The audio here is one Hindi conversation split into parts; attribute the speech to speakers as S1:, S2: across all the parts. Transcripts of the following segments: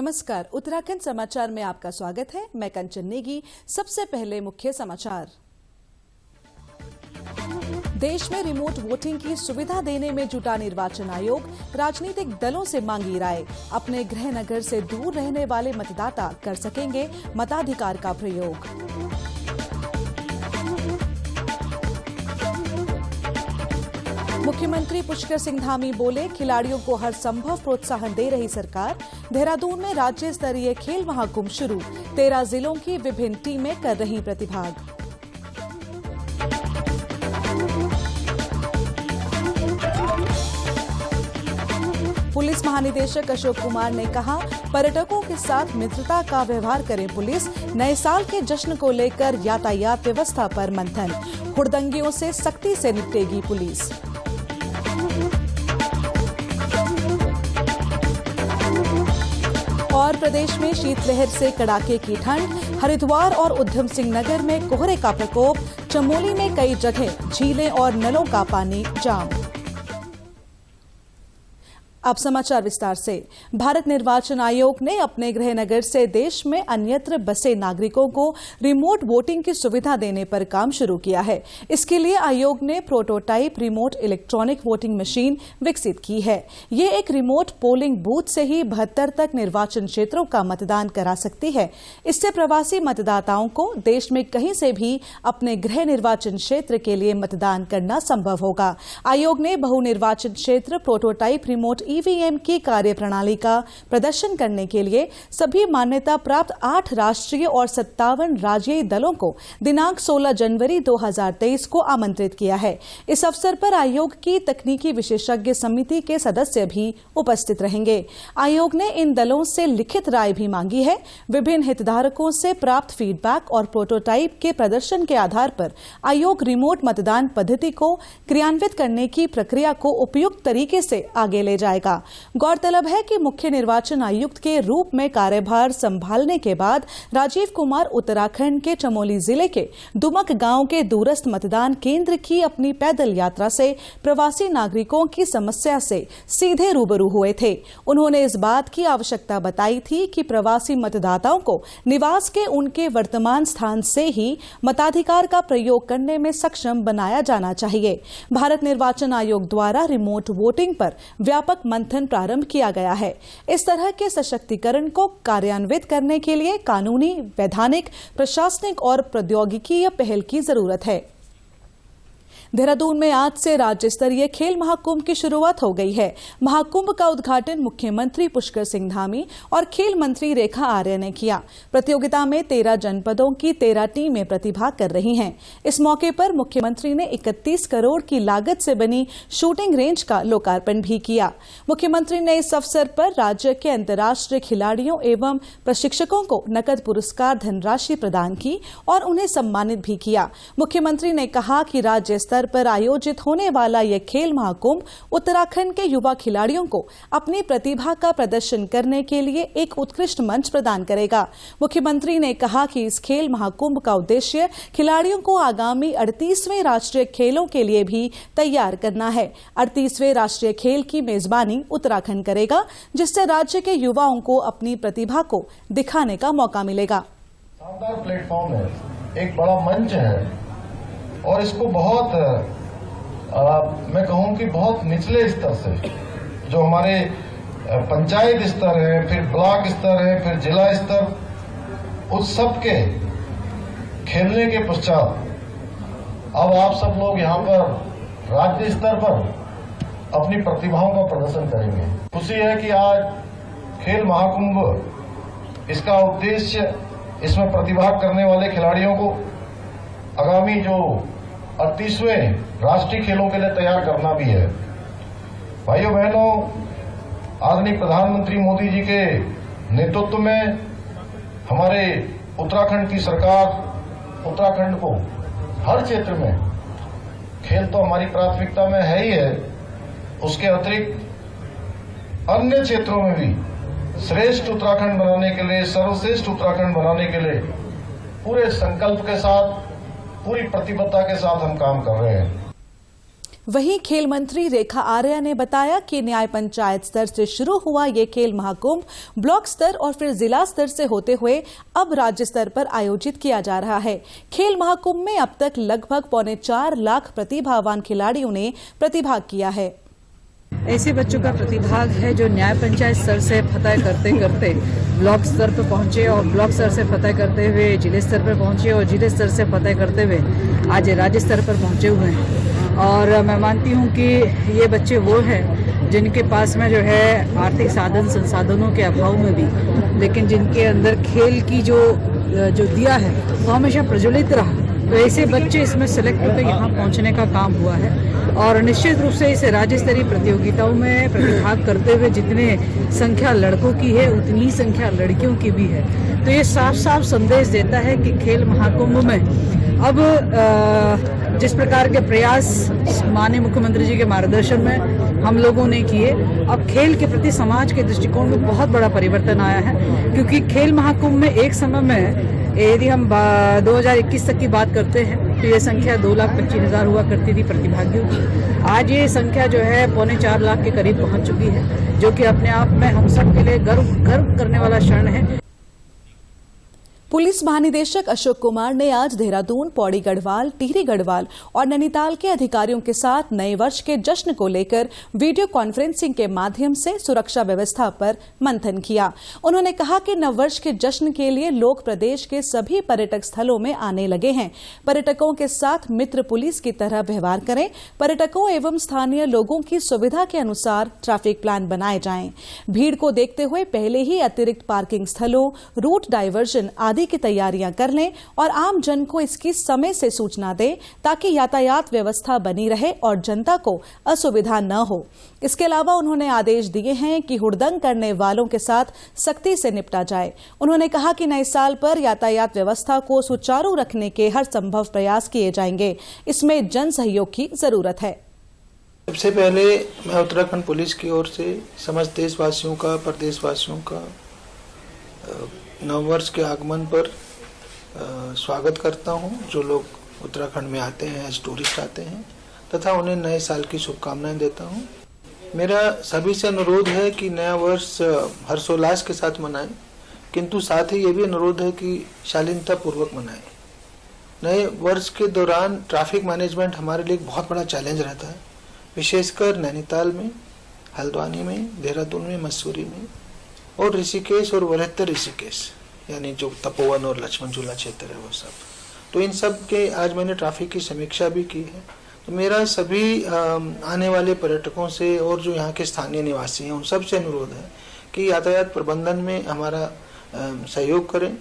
S1: नमस्कार, उत्तराखंड समाचार में आपका स्वागत है। मैं कंचन नेगी। सबसे पहले मुख्य समाचार। देश में रिमोट वोटिंग की सुविधा देने में जुटा निर्वाचन आयोग, राजनीतिक दलों से मांगी राय। अपने गृह नगर से दूर रहने वाले मतदाता कर सकेंगे मताधिकार का प्रयोग। मुख्यमंत्री पुष्कर सिंह धामी बोले, खिलाड़ियों को हर संभव प्रोत्साहन दे रही सरकार। देहरादून में राज्य स्तरीय खेल महाकुंभ शुरू, 13 जिलों की विभिन्न टीमें कर रही प्रतिभाग। पुलिस महानिदेशक अशोक कुमार ने कहा, पर्यटकों के साथ मित्रता का व्यवहार करें पुलिस। नए साल के जश्न को लेकर यातायात व्यवस्था पर मंथन। हुड़दंगियों से सख्ती से निपटेगी पुलिस। और प्रदेश में शीतलहर से कड़ाके की ठंड। हरिद्वार और उधम सिंह नगर में कोहरे का प्रकोप। चमोली में कई जगह झीलें और नलों का पानी जाम। अब समाचार विस्तार से। भारत निर्वाचन आयोग ने अपने गृह नगर से देश में अन्यत्र बसे नागरिकों को रिमोट वोटिंग की सुविधा देने पर काम शुरू किया है। इसके लिए आयोग ने prototype remote electronic voting machine विकसित की है। ये एक रिमोट पोलिंग बूथ से ही 72 तक निर्वाचन क्षेत्रों का मतदान करा सकती है। इससे प्रवासी मतदाताओं को देश में कहीं से भी अपने गृह निर्वाचन क्षेत्र के लिए मतदान करना संभव होगा। आयोग ने बहु निर्वाचन क्षेत्र प्रोटोटाइप रिमोट ईवीएम की कार्यप्रणाली का प्रदर्शन करने के लिए सभी मान्यता प्राप्त 8 राष्ट्रीय और 57 राज्यीय दलों को दिनांक 16 जनवरी 2023 को आमंत्रित किया है। इस अवसर पर आयोग की तकनीकी विशेषज्ञ समिति के सदस्य भी उपस्थित रहेंगे। आयोग ने इन दलों से लिखित राय भी मांगी है। विभिन्न हितधारकों से प्राप्त फीडबैक और प्रोटोटाइप के प्रदर्शन के आधार पर आयोग रिमोट मतदान पद्धति को क्रियान्वित करने की प्रक्रिया को उपयुक्त तरीके से आगे ले जाएगा। गौरतलब है कि मुख्य निर्वाचन आयुक्त के रूप में कार्यभार संभालने के बाद राजीव कुमार उत्तराखंड के चमोली जिले के दुमक गांव के दूरस्थ मतदान केंद्र की अपनी पैदल यात्रा से प्रवासी नागरिकों की समस्या से सीधे रूबरू हुए थे। उन्होंने इस बात की आवश्यकता बताई थी कि प्रवासी मतदाताओं को निवास के उनके वर्तमान स्थान से ही मताधिकार का प्रयोग करने में सक्षम बनाया जाना चाहिए। भारत निर्वाचन आयोग द्वारा रिमोट वोटिंग पर व्यापक मंथन प्रारंभ किया गया है। इस तरह के सशक्तिकरण को कार्यान्वित करने के लिए कानूनी, वैधानिक, प्रशासनिक और प्रौद्योगिकीय पहल की जरूरत है। देहरादून में आज से राज्य स्तरीय खेल महाकुंभ की शुरुआत हो गई है। महाकुंभ का उद्घाटन मुख्यमंत्री पुष्कर सिंह धामी और खेल मंत्री रेखा आर्य ने किया। प्रतियोगिता में 13 जनपदों की 13 टीमें प्रतिभाग कर रही हैं। इस मौके पर मुख्यमंत्री ने 31 करोड़ की लागत से बनी शूटिंग रेंज का लोकार्पण भी किया। मुख्यमंत्री ने इस अवसर पर राज्य के अंतर्राष्ट्रीय खिलाड़ियों एवं प्रशिक्षकों को नकद पुरस्कार धनराशि प्रदान की और उन्हें सम्मानित भी किया। मुख्यमंत्री ने कहा कि राज्य स्तर पर आयोजित होने वाला यह खेल महाकुंभ उत्तराखंड के युवा खिलाड़ियों को अपनी प्रतिभा का प्रदर्शन करने के लिए एक उत्कृष्ट मंच प्रदान करेगा। मुख्यमंत्री ने कहा कि इस खेल महाकुंभ का उद्देश्य खिलाड़ियों को आगामी 38वें राष्ट्रीय खेलों के लिए भी तैयार करना है। 38वें राष्ट्रीय खेल की मेजबानी उत्तराखंड करेगा, जिससे राज्य के युवाओं को अपनी प्रतिभा को दिखाने का मौका मिलेगा।
S2: शानदार प्लेटफॉर्म है, एक बड़ा मंच है और इसको बहुत मैं कहूं कि बहुत निचले स्तर से, जो हमारे पंचायत स्तर है, फिर ब्लॉक स्तर है, फिर जिला स्तर, उस सब के खेलने के पश्चात अब आप सब लोग यहाँ पर राज्य स्तर पर अपनी प्रतिभाओं का प्रदर्शन करेंगे। खुशी है कि आज खेल महाकुंभ, इसका उद्देश्य इसमें प्रतिभाग करने वाले खिलाड़ियों को आगामी जो 38वें राष्ट्रीय खेलों के लिए तैयार करना भी है। भाइयों बहनों, आदरणीय प्रधानमंत्री मोदी जी के नेतृत्व में हमारे उत्तराखंड की सरकार उत्तराखंड को हर क्षेत्र में, खेल तो हमारी प्राथमिकता में है ही है, उसके अतिरिक्त अन्य क्षेत्रों में भी श्रेष्ठ उत्तराखंड बनाने के लिए, सर्वश्रेष्ठ उत्तराखंड बनाने के लिए पूरे संकल्प के साथ, पूरी प्रतिबद्धता के साथ हम काम कर रहे हैं।
S1: वहीं खेल मंत्री रेखा आर्या ने बताया कि न्याय पंचायत स्तर से शुरू हुआ ये खेल महाकुंभ ब्लॉक स्तर और फिर जिला स्तर से होते हुए अब राज्य स्तर पर आयोजित किया जा रहा है। खेल महाकुंभ में अब तक लगभग 4.25 लाख प्रतिभावान खिलाड़ियों ने प्रतिभाग किया है।
S3: ऐसे बच्चों का प्रतिभाग है जो न्याय पंचायत स्तर से फतह करते करते ब्लॉक स्तर पर पहुंचे और ब्लॉक स्तर से फतह करते हुए जिले स्तर पर पहुंचे और जिले स्तर से फतह करते हुए आज राज्य स्तर पर पहुंचे हुए हैं। और मैं मानती हूं कि ये बच्चे वो हैं जिनके पास में जो है आर्थिक संसाधनों के अभाव में भी, लेकिन जिनके अंदर खेल की जो दिया है वो हमेशा प्रज्वलित रहा। तो ऐसे बच्चे इसमें सेलेक्ट होकर यहाँ पहुँचने का काम हुआ है और निश्चित रूप से इस राज्य स्तरीय प्रतियोगिताओं में प्रतिभाग करते हुए जितने संख्या लड़कों की है उतनी ही संख्या लड़कियों की भी है। तो ये साफ साफ संदेश देता है कि खेल महाकुंभ में अब जिस प्रकार के प्रयास माननीय मुख्यमंत्री जी के मार्गदर्शन में हम लोगों ने किए, अब खेल के प्रति समाज के दृष्टिकोण में बहुत बड़ा परिवर्तन आया है। क्योंकि खेल महाकुंभ में एक समय में यदि हम 2021 तक की बात करते हैं तो ये संख्या 2,25,000 हुआ करती थी प्रतिभागियों की। आज ये संख्या जो है 3.25 लाख के करीब पहुंच चुकी है, जो कि अपने आप में हम सब के लिए गर्व करने वाला क्षण है।
S1: पुलिस महानिदेशक अशोक कुमार ने आज देहरादून, पौड़ी गढ़वाल, टिहरी गढ़वाल और नैनीताल के अधिकारियों के साथ नए वर्ष के जश्न को लेकर वीडियो कॉन्फ्रेंसिंग के माध्यम से सुरक्षा व्यवस्था पर मंथन किया। उन्होंने कहा कि नववर्ष के जश्न के लिए लोग प्रदेश के सभी पर्यटक स्थलों में आने लगे हैं। पर्यटकों के साथ मित्र पुलिस की तरह व्यवहार करें। पर्यटकों एवं स्थानीय लोगों की सुविधा के अनुसार ट्रैफिक प्लान बनाए जाएं। भीड़ को देखते हुए पहले ही अतिरिक्त पार्किंग स्थलों, रूट डायवर्जन आदि की तैयारियां कर लें और आम जन को इसकी समय से सूचना दें ताकि यातायात व्यवस्था बनी रहे और जनता को असुविधा न हो। इसके अलावा उन्होंने आदेश दिए हैं कि हुड़दंग करने वालों के साथ सख्ती से निपटा जाए। उन्होंने कहा कि नए साल पर यातायात व्यवस्था को सुचारू रखने के हर संभव प्रयास किए जाएंगे। इसमें जन सहयोग की जरूरत है।
S4: सबसे पहले मैं उत्तराखंड पुलिस की ओर से समस्त देशवासियों का, प्रदेशवासियों का नववर्ष के आगमन पर स्वागत करता हूं। जो लोग उत्तराखंड में आते हैं, एज टूरिस्ट आते हैं, तथा उन्हें नए साल की शुभकामनाएं देता हूं। मेरा सभी से अनुरोध है कि नया वर्ष हर्षोल्लास के साथ मनाएं, किंतु साथ ही ये भी अनुरोध है कि शालीनता पूर्वक मनाएं। नए वर्ष के दौरान ट्रैफिक मैनेजमेंट हमारे लिए एक बहुत बड़ा चैलेंज रहता है, विशेषकर नैनीताल में, हल्द्वानी में, देहरादून में, मसूरी में और ऋषिकेश और वलहत्तर ऋषिकेश, यानी जो तपोवन और लक्ष्मण झूला क्षेत्र है वो सब। तो इन सब के आज मैंने ट्रैफिक की समीक्षा भी की है। तो मेरा सभी आने वाले पर्यटकों से और जो यहाँ के स्थानीय निवासी हैं उन सब से अनुरोध है कि यातायात प्रबंधन में हमारा सहयोग करें।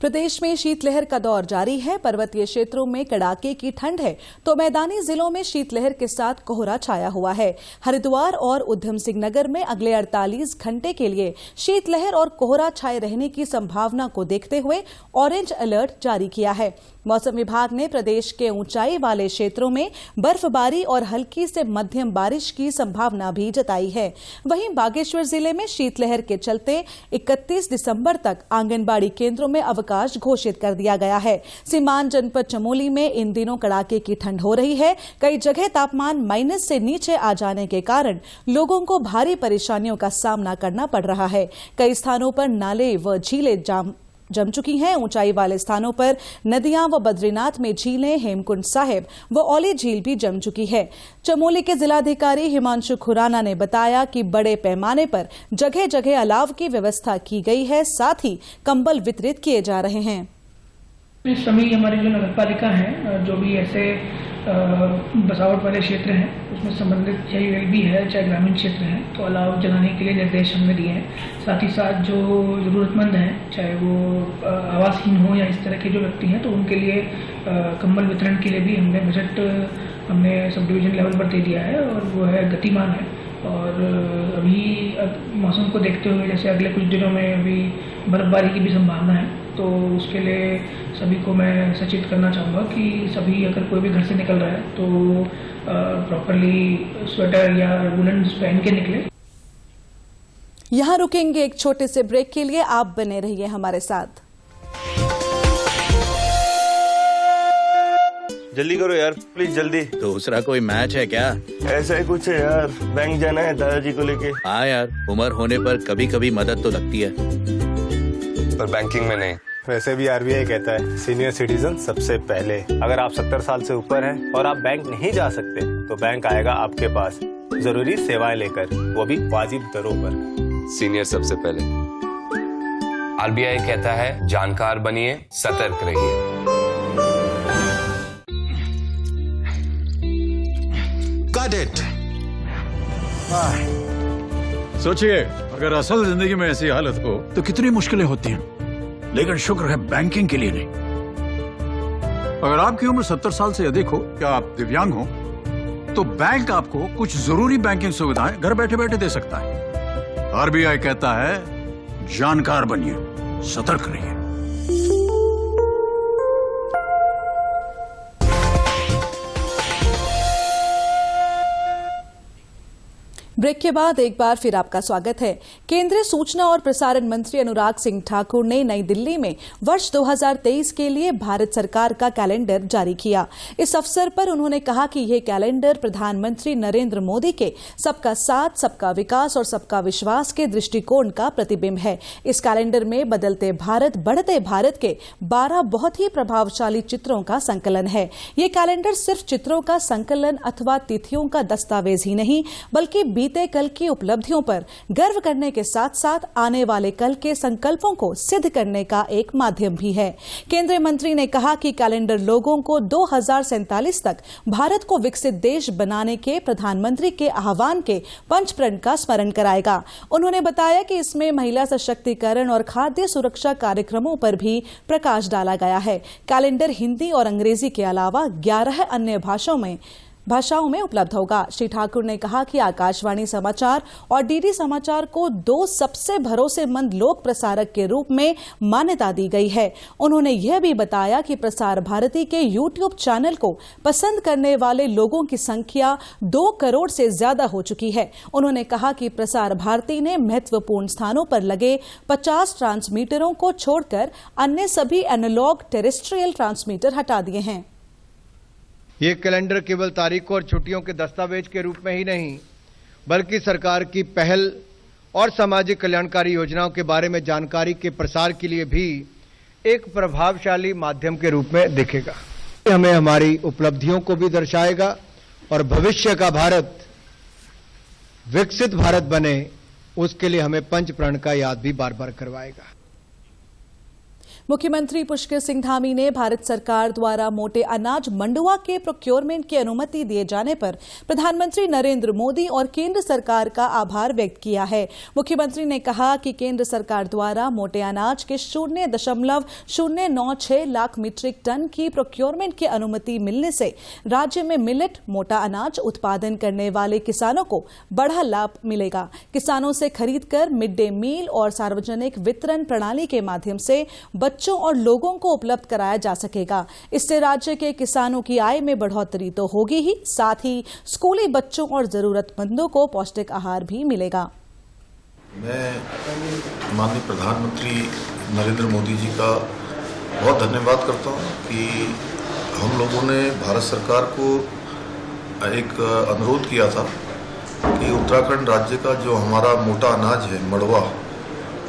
S1: प्रदेश में शीतलहर का दौर जारी है। पर्वतीय क्षेत्रों में कड़ाके की ठंड है तो मैदानी जिलों में शीतलहर के साथ कोहरा छाया हुआ है। हरिद्वार और उधम सिंह नगर में अगले 48 घंटे के लिए शीतलहर और कोहरा छाए रहने की संभावना को देखते हुए ऑरेंज अलर्ट जारी किया है। मौसम विभाग ने प्रदेश के ऊंचाई वाले क्षेत्रों में बर्फबारी और हल्की से मध्यम बारिश की संभावना भी जताई है। वहीं बागेश्वर जिले में शीतलहर के चलते 31 दिसंबर तक आंगनबाड़ी केंद्रों में अवकाश घोषित कर दिया गया है। सीमांत जनपद चमोली में इन दिनों कड़ाके की ठंड हो रही है। कई जगह तापमान माइनस से नीचे आ जाने के कारण लोगों को भारी परेशानियों का सामना करना पड़ रहा है। कई स्थानों पर नाले व झीलें जम चुकी हैं। ऊंचाई वाले स्थानों पर नदियां व बद्रीनाथ में झीलें, हेमकुंड साहिब व औली झील भी जम चुकी है। चमोली के जिलाधिकारी हिमांशु खुराना ने बताया कि बड़े पैमाने पर जगह जगह अलाव की व्यवस्था की गई है, साथ ही कंबल वितरित किए जा रहे हैं।
S5: सभी हमारी जो नगर पालिका है, जो भी ऐसे बसावट वाले क्षेत्र हैं उसमें संबंधित चाहे एलबी है चाहे ग्रामीण क्षेत्र है, तो अलाव जलाने के लिए निर्देश हमने दिए हैं। साथ ही साथ जो ज़रूरतमंद हैं, चाहे वो आवासहीन हो या इस तरह के जो व्यक्ति हैं, तो उनके लिए कंबल वितरण के लिए भी हमने बजट सब डिवीजन लेवल पर दे दिया है और वो है गतिमान है। और अभी मौसम को देखते हुए जैसे अगले कुछ दिनों में अभी बर्फबारी की भी संभावना है, तो उसके लिए सभी को मैं सचेत करना चाहूँगा कि सभी अगर कोई भी घर से निकल रहा है तो प्रॉपरली स्वेटर या वुलन पहन के निकले।
S1: यहाँ रुकेंगे एक छोटे से ब्रेक के लिए, आप बने रहिए हमारे साथ।
S6: जल्दी करो यार, प्लीज जल्दी।
S7: दूसरा कोई मैच है क्या?
S6: ऐसा ही कुछ है यार, बैंक जाना है दादाजी को लेके।
S7: हाँ यार, उम्र होने पर कभी कभी मदद तो लगती है,
S6: पर बैंकिंग में नहीं।
S8: वैसे भी आरबीआई कहता है सीनियर सिटीजन सबसे पहले। अगर आप 70 साल से ऊपर हैं और आप बैंक नहीं जा सकते तो बैंक आएगा आपके पास जरूरी सेवाएं लेकर, वो भी वाजिब दरों पर।
S9: सीनियर सबसे पहले। आरबीआई कहता है जानकार बनिए, सतर्क रहिए।
S10: सोचिए, अगर असल जिंदगी में ऐसी हालत हो तो कितनी मुश्किलें होती हैं, लेकिन शुक्र है बैंकिंग के लिए नहीं। अगर आपकी उम्र 70 साल से अधिक हो या आप दिव्यांग हो तो बैंक आपको कुछ जरूरी बैंकिंग सुविधाएं घर बैठे बैठे दे सकता है। आरबीआई कहता है जानकार बनिए, सतर्क रहिए।
S1: ब्रेक के बाद एक बार फिर आपका स्वागत है। केंद्रीय सूचना और प्रसारण मंत्री अनुराग सिंह ठाकुर ने नई दिल्ली में वर्ष 2023 के लिए भारत सरकार का कैलेंडर जारी किया। इस अवसर पर उन्होंने कहा कि यह कैलेंडर प्रधानमंत्री नरेंद्र मोदी के सबका साथ, सबका विकास और सबका विश्वास के दृष्टिकोण का प्रतिबिंब है। इस कैलेंडर में बदलते भारत, बढ़ते भारत के 12 बहुत ही प्रभावशाली चित्रों का संकलन है। ये कैलेंडर सिर्फ चित्रों का संकलन अथवा तिथियों का दस्तावेज ही नहीं, बल्कि बीते कल की उपलब्धियों पर गर्व करने के साथ साथ आने वाले कल के संकल्पों को सिद्ध करने का एक माध्यम भी है। केंद्रीय मंत्री ने कहा कि कैलेंडर लोगों को 2047 तक भारत को विकसित देश बनाने के प्रधानमंत्री के आह्वान के पंचप्रण का स्मरण कराएगा। उन्होंने बताया कि इसमें महिला सशक्तिकरण और खाद्य सुरक्षा कार्यक्रमों पर भी प्रकाश डाला गया है। कैलेंडर हिंदी और अंग्रेजी के अलावा 11 अन्य भाषाओं में उपलब्ध होगा। श्री ठाकुर ने कहा कि आकाशवाणी समाचार और डीडी समाचार को 2 सबसे भरोसेमंद लोक प्रसारक के रूप में मान्यता दी गई है। उन्होंने यह भी बताया कि प्रसार भारती के यूट्यूब चैनल को पसंद करने वाले लोगों की संख्या 2 करोड़ से ज्यादा हो चुकी है। उन्होंने कहा कि प्रसार भारती ने महत्वपूर्ण स्थानों पर लगे 50 ट्रांसमीटरों को छोड़कर अन्य सभी एनालॉग टेरेस्ट्रियल ट्रांसमीटर हटा दिए हैं।
S11: ये कैलेंडर केवल तारीखों और छुट्टियों के दस्तावेज के रूप में ही नहीं, बल्कि सरकार की पहल और सामाजिक कल्याणकारी योजनाओं के बारे में जानकारी के प्रसार के लिए भी एक प्रभावशाली माध्यम के रूप में दिखेगा। हमें हमारी उपलब्धियों को भी दर्शाएगा और भविष्य का भारत विकसित भारत बने, उसके लिए हमें पंचप्रण का याद भी बार बार करवाएगा।
S1: मुख्यमंत्री पुष्कर सिंह धामी ने भारत सरकार द्वारा मोटे अनाज मंडुआ के प्रोक्योरमेंट की अनुमति दिए जाने पर प्रधानमंत्री नरेंद्र मोदी और केंद्र सरकार का आभार व्यक्त किया है। मुख्यमंत्री ने कहा कि केंद्र सरकार द्वारा मोटे अनाज के 0.096 लाख मीट्रिक टन की प्रोक्योरमेंट की अनुमति मिलने से राज्य में मिलेट, मोटा अनाज उत्पादन करने वाले किसानों को बड़ा लाभ मिलेगा। किसानों से खरीदकर मिड डे मील और सार्वजनिक वितरण प्रणाली के माध्यम से बच्चों और लोगों को उपलब्ध कराया जा सकेगा। इससे राज्य के किसानों की आय में बढ़ोतरी तो होगी ही, साथ ही स्कूली बच्चों और जरूरतमंदों को पौष्टिक आहार भी मिलेगा।
S2: मैं माननीय प्रधानमंत्री नरेंद्र मोदी जी का बहुत धन्यवाद करता हूं कि हम लोगों ने भारत सरकार को एक अनुरोध किया था कि उत्तराखंड राज्य का जो हमारा मोटा अनाज है मंडुआ,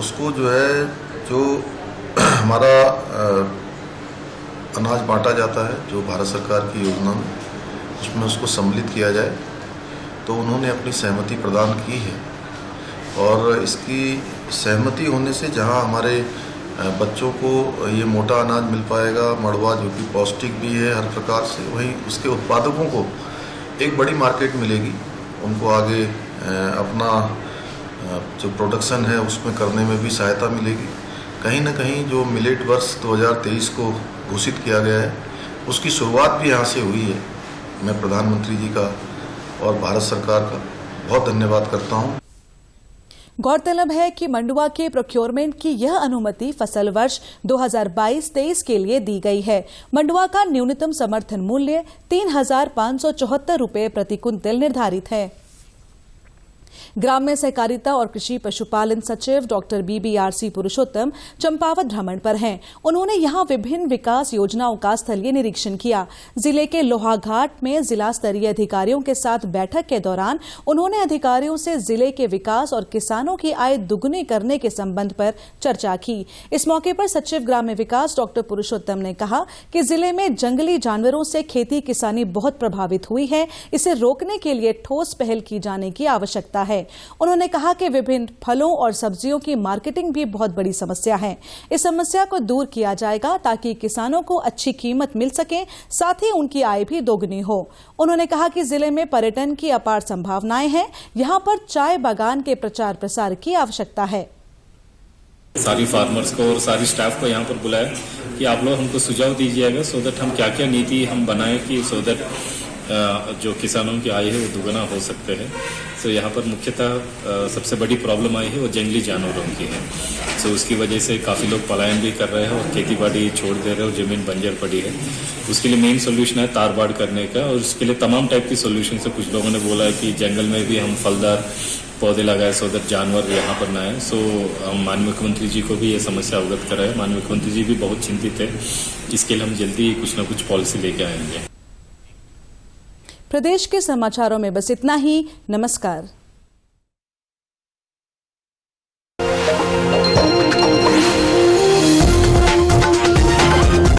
S2: उसको जो है जो हमारा अनाज बांटा जाता है जो भारत सरकार की योजना में, उसमें उसको सम्मिलित किया जाए, तो उन्होंने अपनी सहमति प्रदान की है। और इसकी सहमति होने से जहां हमारे बच्चों को ये मोटा अनाज मिल पाएगा, मंडुआ जो कि पौष्टिक भी है हर प्रकार से, वहीं उसके उत्पादकों को एक बड़ी मार्केट मिलेगी। उनको आगे अपना जो प्रोडक्शन है उसमें करने में भी सहायता मिलेगी। कहीं ना कहीं जो मिलेट वर्ष 2023 को घोषित किया गया है, उसकी शुरुआत भी यहाँ से हुई है। मैं प्रधानमंत्री जी का और भारत सरकार का बहुत धन्यवाद करता हूँ।
S1: गौरतलब है कि मंडुआ के प्रोक्योरमेंट की यह अनुमति फसल वर्ष 2022-23 के लिए दी गई है। मंडुआ का न्यूनतम समर्थन मूल्य 3,574 रुपये प्रति कुंतल निर्धारित है। ग्राम्य सहकारिता और कृषि पशुपालन सचिव डॉक्टर BBRC पुरुषोत्तम चंपावत भ्रमण पर हैं। उन्होंने यहां विभिन्न विकास योजनाओं का स्थलीय निरीक्षण किया। जिले के लोहाघाट में जिला स्तरीय अधिकारियों के साथ बैठक के दौरान उन्होंने अधिकारियों से जिले के विकास और किसानों की आय दुगनी करने के संबंध पर चर्चा की। इस मौके पर सचिव ग्राम्य विकास डॉक्टर पुरुषोत्तम ने कहा कि जिले में जंगली जानवरों से खेती किसानी बहुत प्रभावित हुई है। इसे रोकने के लिए ठोस पहल की जाने की आवश्यकता है। उन्होंने कहा कि विभिन्न फलों और सब्जियों की मार्केटिंग भी बहुत बड़ी समस्या है। इस समस्या को दूर किया जाएगा ताकि किसानों को अच्छी कीमत मिल सके, साथ ही उनकी आय भी दोगुनी हो। उन्होंने कहा कि जिले में पर्यटन की अपार संभावनाएं हैं। यहां पर चाय बागान के प्रचार प्रसार की आवश्यकता है।
S12: सारी फार्मर्स को और सारी स्टाफ को यहाँ पर बुलाया कि आप लोग हमको सुझाव दीजिएगा सो दैट हम क्या क्या नीति हम बनाएं कि सो दैट जो किसानों की आय है वो दुगना हो सकते हैं। सो यहाँ पर मुख्यतः सबसे बड़ी प्रॉब्लम आई है वो जंगली जानवरों की है। सो उसकी वजह से काफ़ी लोग पलायन भी कर रहे हैं और खेती बाड़ी छोड़ दे रहे हैं और ज़मीन बंजर पड़ी है। उसके लिए मेन सोल्यूशन है तार बाड़ करने का और उसके लिए तमाम टाइप की सोल्यूशन से कुछ लोगों ने बोला है कि जंगल में भी हम फलदार पौधे लगाए सो दैट जानवर यहाँ पर ना आए। सो हम माननीय मुख्यमंत्री जी को भी ये समस्या अवगत कराए। माननीय मुख्यमंत्री जी भी बहुत चिंतित है। इसके लिए हम जल्दी कुछ न कुछ पॉलिसी लेके आएंगे।
S1: प्रदेश के समाचारों में बस इतना ही। नमस्कार।